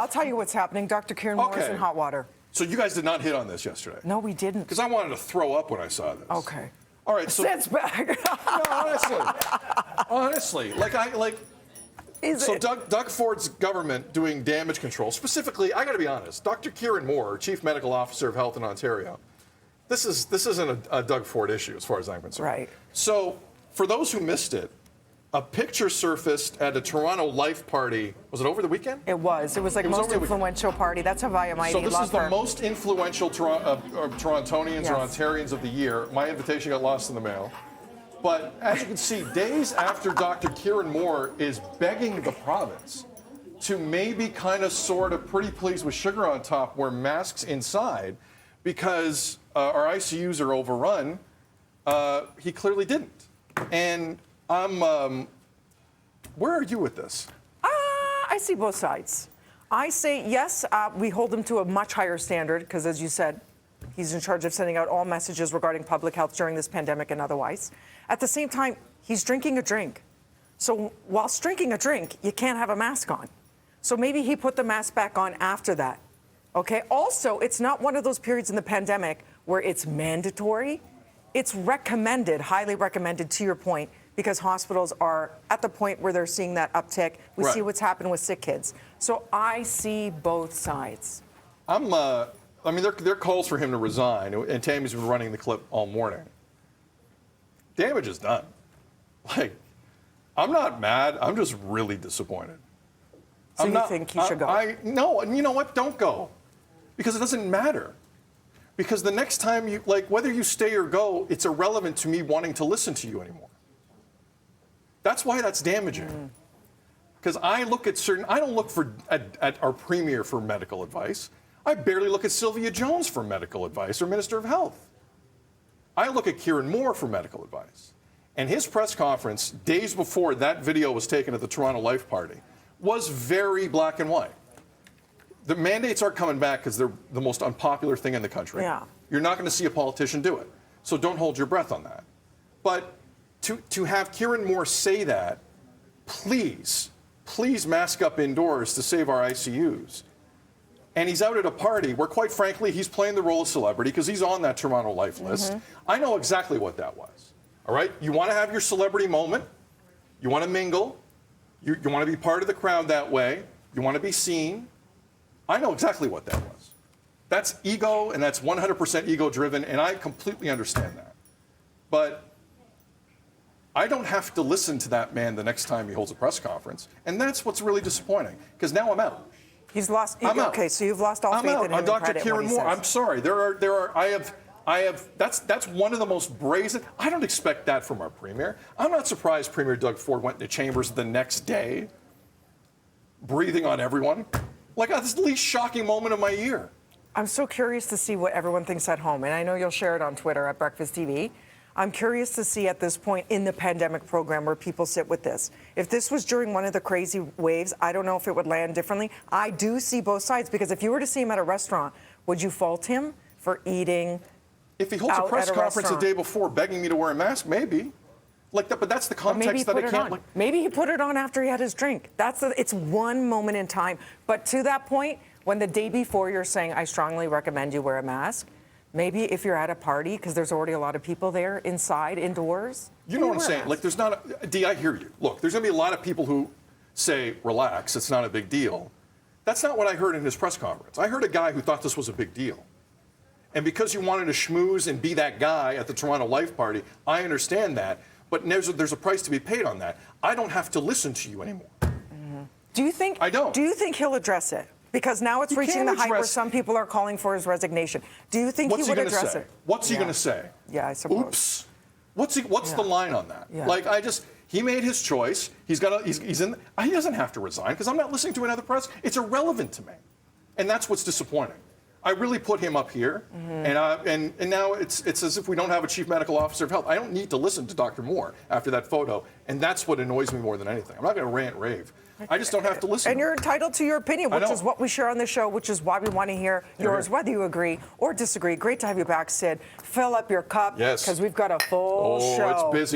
I'll tell you what's happening. Dr. Kieran Moore is in hot water. So you guys did not hit on this yesterday? No, we didn't. Because I wanted to throw up when I saw this. Okay. All right, so... Sid's back. No, honestly. Doug Ford's government doing damage control. Specifically, I got to be honest, Dr. Kieran Moore, Chief Medical Officer of Health in Ontario, this isn't a Doug Ford issue as far as I'm concerned. Right. So, for those who missed it, a picture surfaced at a Toronto Life party. Was it over the weekend? It was. It was like most influential party. That's a Havaya Mighty. So this is the most influential Torontonians or Ontarians of the year. My invitation got lost in the mail. But as you can see, days after Dr. Kieran Moore is begging the province to maybe kind of sort of pretty please with sugar on top wear masks inside because our ICUs are overrun, he clearly didn't. And where are you with this? I see both sides. I say, yes, we hold him to a much higher standard because, as you said, he's in charge of sending out all messages regarding public health during this pandemic and otherwise. At the same time, he's drinking a drink. So whilst drinking a drink, you can't have a mask on. So maybe he put the mask back on after that. Okay. Also, it's not one of those periods in the pandemic where it's mandatory. It's recommended, highly recommended, to your point, because hospitals are at the point where they're seeing that uptick. We see what's happened with sick kids. So I see both sides. I mean, there are calls for him to resign, and Tammy's been running the clip all morning. Damage is done. Like, I'm not mad. I'm just really disappointed. So you think he should go? No, and you know what? Don't go. Because it doesn't matter. Because the next time you, whether you stay or go, it's irrelevant to me wanting to listen to you anymore. That's why that's damaging. Because I look at I don't look at our premier for medical advice. I barely look at Sylvia Jones for medical advice or Minister of Health. I look at Kieran Moore for medical advice. And his press conference, days before that video was taken at the Toronto Life Party, was very black and white. The mandates aren't coming back because they're the most unpopular thing in the country. Yeah. You're not going to see a politician do it. So don't hold your breath on that. But to have Kieran Moore say that, please mask up indoors to save our ICUs. And he's out at a party where, quite frankly, he's playing the role of celebrity because he's on that Toronto Life list. I know exactly what that was. All right? You want to have your celebrity moment. You want to mingle. You want to be part of the crowd that way. You want to be seen. I know exactly what that was. That's ego, and that's 100% ego-driven, and I completely understand that. But I don't have to listen to that man the next time he holds a press conference, and that's what's really disappointing, because now I'm out. He's lost. I'm out. Okay, so you've lost all faith in him. I'm Dr. And Kieran Moore. I'm sorry. That's one of the most brazen. I don't expect that from our premier. I'm not surprised Premier Doug Ford went into chambers the next day, breathing on everyone. That's the least shocking moment of my year. I'm so curious to see what everyone thinks at home, and I know you'll share it on Twitter at Breakfast TV. I'm curious to see at this point in the pandemic program where people sit with this. If this was during one of the crazy waves, I don't know if it would land differently. I do see both sides, because if you were to see him at a restaurant, would you fault him for eating? If he holds a press conference the day before begging me to wear a mask, maybe. But that's the context that I can't. Maybe he put it on after he had his drink. It's one moment in time. But to that point, when the day before you're saying, I strongly recommend you wear a mask, maybe if you're at a party, because there's already a lot of people there, inside, indoors. You know what I'm saying? There's not Dee, I hear you. Look, there's going to be a lot of people who say, relax, it's not a big deal. That's not what I heard in his press conference. I heard a guy who thought this was a big deal. And because you wanted to schmooze and be that guy at the Toronto Life Party, I understand that. But there's a price to be paid on that. I don't have to listen to you anymore. Do you think? I don't. Do you think he'll address it? Because now it's reaching the height where some people are calling for his resignation. Do you think he would address it? What's he going to say? Yeah, I suppose. Oops. What's the line on that? Yeah. He made his choice. He doesn't have to resign because I'm not listening to another press. It's irrelevant to me, and that's what's disappointing. I really put him up here, and now it's as if we don't have a chief medical officer of health. I don't need to listen to Dr. Moore after that photo, and that's what annoys me more than anything. I'm not going to rant rave. I just don't have to listen. And you're entitled to your opinion, which is what we share on the show, which is why we want to hear yours, whether you agree or disagree. Great to have you back, Sid. Fill up your cup, because we've got a full show. Oh, it's busy.